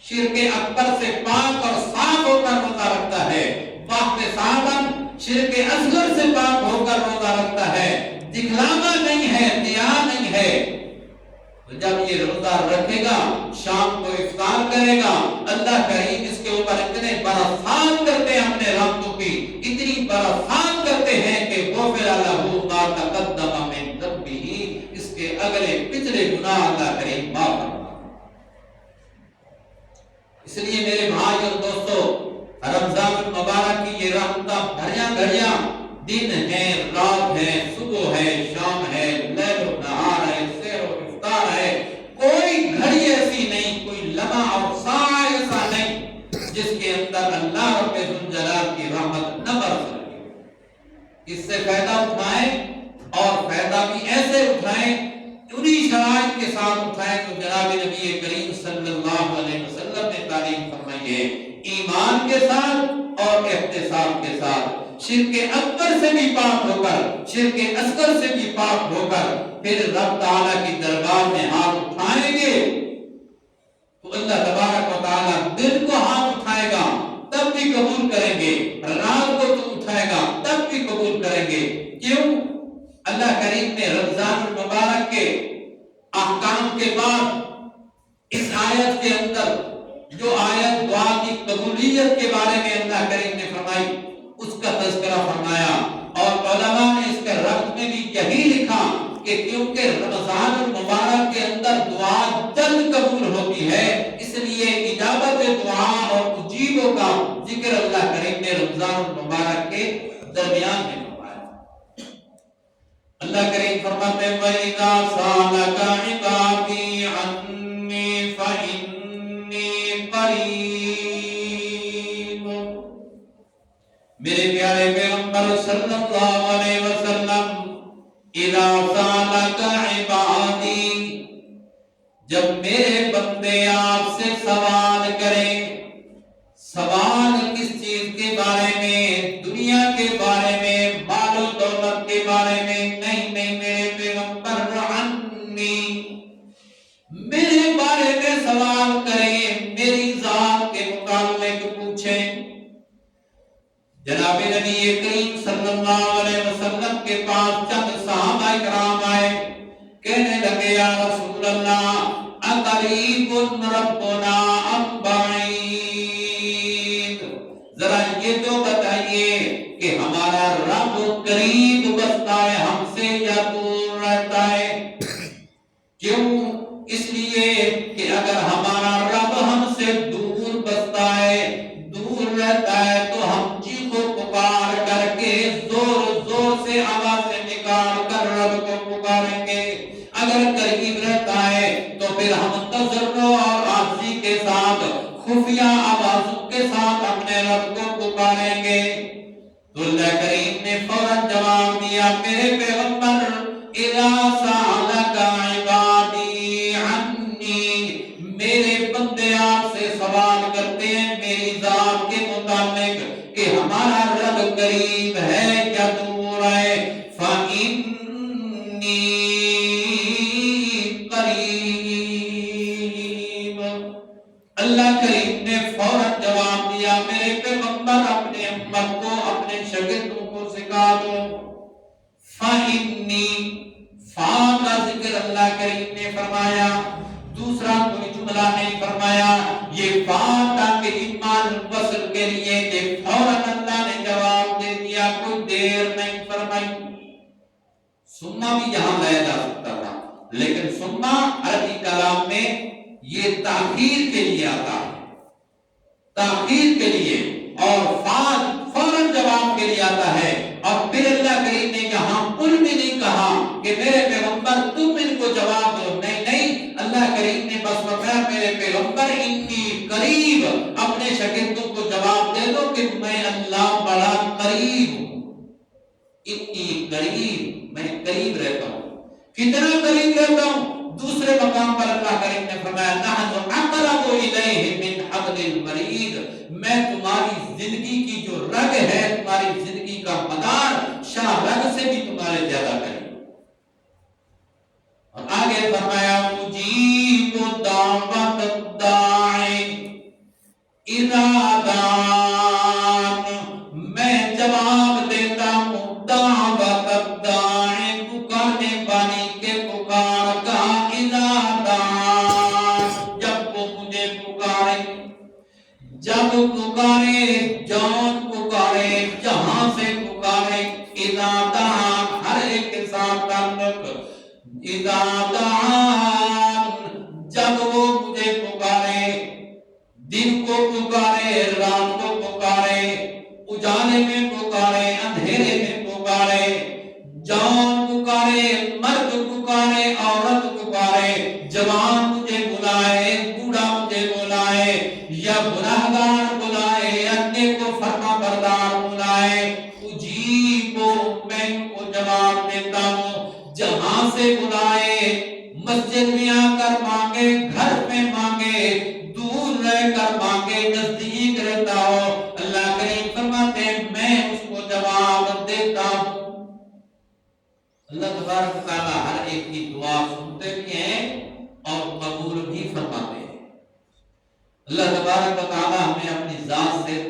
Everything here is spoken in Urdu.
شرک اکبر سے پاک اور صاف ہو کر روزہ رکھتا ہے، واحتساباً شرک اصغر سے پاک ہو کر روزہ رکھتا ہے، دکھلاوا نہیں ہے، ریا نہیں ہے، تو جب یہ روزہ رکھے گا شام کو افطار کرے گا، اللہ کریم اس کے اوپر اتنے برسات کرتے ہیں اپنے رحمتوں کی، اتنی برسات کرتے ہیں کہ غفر لہ ما تقدم من ذنبہ، اس کے اگلے پچھلے گناہ اللہ کریم معاف کرتا ہے۔ اس لیے میرے بھائی اور دوستو، رمضان المبارک کی یہ رحمتاں بھریاں گھڑیاں، دن ہے، رات ہے، صبح ہے، شام ہے، لیل و نہار ہے، سحر و افطار ہے، کوئی گھڑی ایسی نہیں، کوئی لمحہ اور ساعہ ایسا نہیں جس کے اندر اللہ رب ذوالجلال کی رحمت نہ برس رہی۔ اس سے فائدہ اٹھائیں اور فائدہ بھی ایسے اٹھائیں، انہی شرائط کے ساتھ اٹھائیں تو جناب نبی کریم صلی اللہ علیہ وسلم نے تعلیم فرمائی ہے، ایمان کے ساتھ اور احتساب کے ساتھ، شرک اکبر سے بھی پاک ہو کر، شرک اصغر سے بھی پاک ہو کر، پھر رب تعالیٰ کی دربار میں ہاتھ اٹھائیں گے تو اللہ تبارک و تعالیٰ دل کو ہاتھ اٹھائے گا تب بھی قبول کریں گے، رات کو تو اٹھائے گا تب بھی قبول کریں گے۔ کیوں؟ اللہ کریم نے رمضان المبارک کے احکام کے بعد اس آیت کے اندر جو آیت دعا کی قبولیت کے بارے میں اللہ کریم نے فرمائی اس کا تذکرہ فرمایا، اور علماء نے اس کے ربط میں بھی یہی لکھا کہ کیونکہ رمضان المبارک کے اندر دعا جلد قبول ہوتی ہے، اس لیے اجابت دعا اور اجیبوں کا ذکر اللہ کریم نے رمضان المبارک کے درمیان میں فرمایا۔ اللہ کریم فرماتے ہیں وَإِذَا سَأَلَكَ عِبَادِي عَنِّي فَإِنِّي قَرِيبٌ۔ میرے پیارے پیغمبر صلی اللہ علیہ وسلم، اِذَا سَأَلَكَ عِبَادِي، جب میرے بندے آپ سے سوال کریں، سوال کس چیز کے بارے میں؟ دنیا کے بارے میں، مال و دولت کے بارے میں نہیں، میرے پیغمبر عنی، میرے بارے میں سوال کریں، میری ذات کے متعلق پوچھیں۔ جناب نبی کریم صلی اللہ علیہ وسلم کے پاس چند صحابہ کرام آئے، کہنے لگے یا رسول اللہ اقریب ربنا ام بعید، ذرا یہ تو بتائیے کہ ہمارا رب قریب بستا ہے ہم سے یا دور رہتا ہے؟ کیوں؟ اس لیے کہ اگر ہمارا رب ہم سے دور بستا ہے، دور رہتا ہے، تو ہم چیخو پکار کر کے زور زور سے آوازیں نکال کر رب کو پکاریں گے، اگر قریب رہتا ہے تو پھر ہم تضرع اور عاجزی کے ساتھ، خفیہ آوازوں کے ساتھ اپنے رب کو پکاریں گے۔ تو اللہ کریم نے فوراً جواب دیا، میرے پیغمبر اذا سألک عبادی عنی، میرے بندے آپ سے سوال کرتے ہیں میری ذات کے متعلق کہ ہمارا رب قریب ہے یا دور ہے، فَإِنِّي قریب، اللہ کریم نے فوراً جواب دیا، میرے پیغمبر اپنے امت کو، اپنے شاگردوں کو سکھا دو، فَإِنِّي، فا کا ذکر اللہ کریم نے فرمایا، دوسرا کوئی جملہ نہیں فرمایا، یہ فا تاکہ ایمان وصل کے لیے کہ فوراً اللہ نے جواب دے دیا، کوئی دیر نہیں فرمائی۔ سما بھی یہاں لایا جا سکتا تھا، لیکن سما عربی کلام میں یہ تاخیر کے لیے آتا ہے، تاخیر کے لیے، اور فا فوراً جواب کے لیے آتا ہے۔ اور پھر اللہ کریم نے یہاں کل بھی نہیں کہا کہ میرے پیغمبر تم ان کو جواب دو، نہیں، اللہ کریم نے بس فرمایا میرے پیغمبر انی قریب، اپنے شاگردوں کو جواب دے دو کہ میں اللہ بڑا قریب ہوں، انی قریب، میں قریب رہتا ہوں۔ کتنا قریب رہتا ہوں؟ دوسرے مقام پر اللہ کریم نے فرمایا نحن اقرب الیہ من حبل الورید، میں تمہاری زندگی کی جو رگ ہے، تمہاری زندگی کا مدار شاہ رگ سے بھی تمہارے زیادہ قریب۔ اور آگے فرمایا مجیب دعوت الداعی، اذا دان میں جواب دیتا ہوں دعوت الداعی پکارنے والی کے پکار کا اذا دان جب وہ مجھے پکارے جب پکارے جان پکارے جہاں سے پکارے اذا دان ہر ایک کے ساتھ تعلق اذا دان جب وہ مجھے پکارے دن کو پکارے رات کو پکارے اجالے میں پکارے اندھیرے میں پکارے جوان پکارے مرد پکارے عورت پکارے جوان مجھے بلائے بوڑھا مجھے بلائے یا گناہگار بلائے یا نیک و فرما بردار بلائے اجیبو میں ان کو جواب دیتا ہوں جہاں سے بلائے مسجد میں آ کر مانگے گھر میں مانگے دور رہ کر مانگے نزدیک رہتا ہو اللہ کریم فرماتے ہیں میں اس کو جواب دیتا ہوں اللہ تبارک و تعالی ہر ایک کی دعا سنتے بھی ہیں اور قبول بھی فرماتے ہیں اللہ تبارک و تعالی ہمیں اپنی ذات سے